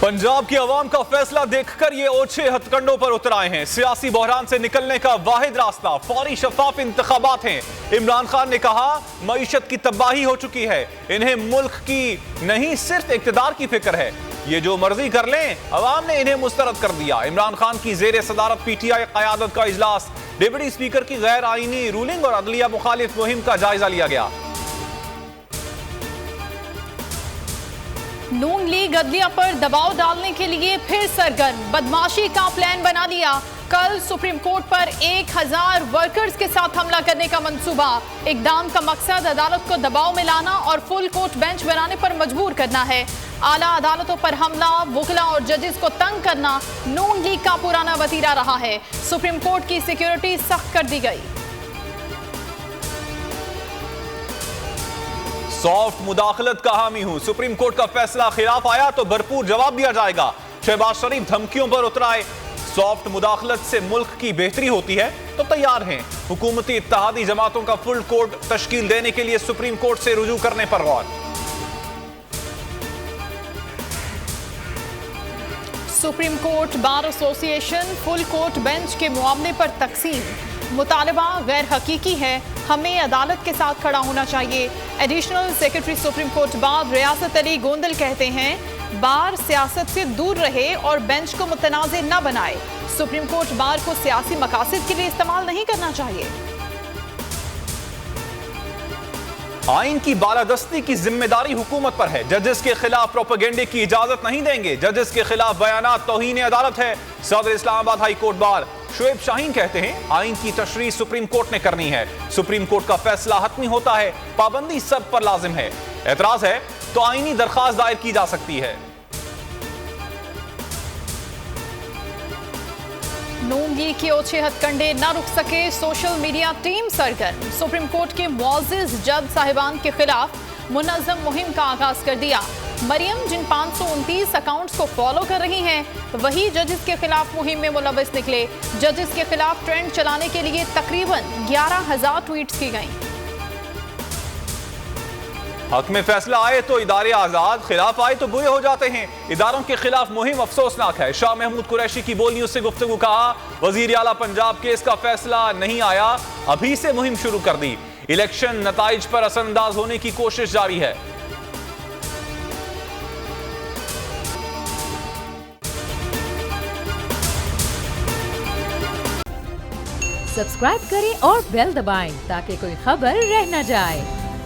पंजाब की अवाम का फैसला देखकर ये ओछे हथकंडों पर उतर आए हैं। सियासी बहरान से निकलने का वाहिद रास्ता फौरी शफाफ इंतखाबात हैं। इमरान खान ने कहा मईशत की तबाही हो चुकी है, इन्हें मुल्क की नहीं सिर्फ इक्तदार की फिक्र है। ये जो मर्जी कर लें, अवाम ने इन्हें मुस्तरद कर दिया। इमरान खान की जेर सदारत पीटीआई क़यादत का इजलास, डिप्टी स्पीकर की गैर आईनी रूलिंग और अदलिया मुखालिफ मुहिम का जायजा लिया गया। नून लीग अदलिया पर दबाव डालने के लिए फिर सरगर्म, बदमाशी का प्लान बना लिया। कल सुप्रीम कोर्ट पर 1000 वर्कर्स के साथ हमला करने का मंसूबा। इकदाम का मकसद अदालत को दबाव में लाना और फुल कोर्ट बेंच बनाने पर मजबूर करना है। आला अदालतों पर हमला, वुकला और जजेस को तंग करना नून लीग का पुराना वतीरा रहा है। सुप्रीम कोर्ट की सिक्योरिटी सख्त कर दी गई। सॉफ्ट मुदाखलत का हामी हूं, सुप्रीम कोर्ट का फैसला खिलाफ आया तो भरपूर जवाब दिया जाएगा। शहबाज शरीफ धमकियों पर उतराए। सॉफ्ट मुदाखलत से मुल्क की बेहतरी होती है तो तैयार हैं। हुकूमती इत्तेहादी जमातों का फुल कोर्ट तश्कील देने के लिए सुप्रीम कोर्ट से रुजू करने पर गौर। Supreme court bar association full court bench के मुआवजे पर तकसीम। मुतालबा गैर हकीकी है, हमें अदालत के साथ खड़ा होना चाहिए। एडिशनल सेक्रेटरी सुप्रीम कोर्ट बार रियासत अली गोंदल कहते हैं बार सियासत से दूर रहे और बेंच को मुतनाज़ न बनाए। सुप्रीम कोर्ट बार को सियासी मकासद के लिए इस्तेमाल नहीं करना चाहिए। आइन की बालादस्ती की जिम्मेदारी हुकूमत पर है। जजेस के खिलाफ प्रोपेगेंडे की इजाजत नहीं देंगे। जजेस के खिलाफ बयानात तौहीन अदालत है। सदर Islamabad high court bar Shoaib Shaheen कहते हैं आइन की तशरीह सुप्रीम कोर्ट ने करनी है। सुप्रीम कोर्ट का फैसला हतमी होता है, पाबंदी सब पर लाजिम है। एतराज है तो आईनी दरखास्त दायर की जा सकती है। नून लीग के ओछे हथकंडे न रुक सके, सोशल मीडिया टीम सरगर्म। सुप्रीम कोर्ट के मुअज़्ज़िज़ जज साहिबान के खिलाफ मुनज़्ज़म मुहिम का आगाज कर दिया। मरियम जिन 529 अकाउंट्स को फॉलो कर रही हैं, वही जजेस के खिलाफ मुहिम में मुलव्वस निकले। जजेस के खिलाफ ट्रेंड चलाने के लिए तकरीबन 11,000 ट्वीट्स की गईं। हक में फैसला आए तो इदारे आजाद, खिलाफ आए तो बुरे हो जाते हैं। इदारों के खिलाफ मुहिम अफसोसनाक है। शाह महमूद कुरैशी की बोलियों से गुफ्तगू कहा वजीर आला पंजाब केस का फैसला नहीं आया, अभी से मुहिम शुरू कर दी। इलेक्शन नताइज पर असरअंदाज होने की कोशिश जारी है। सब्सक्राइब करें और बेल दबाएं ताकि कोई खबर रह न जाए।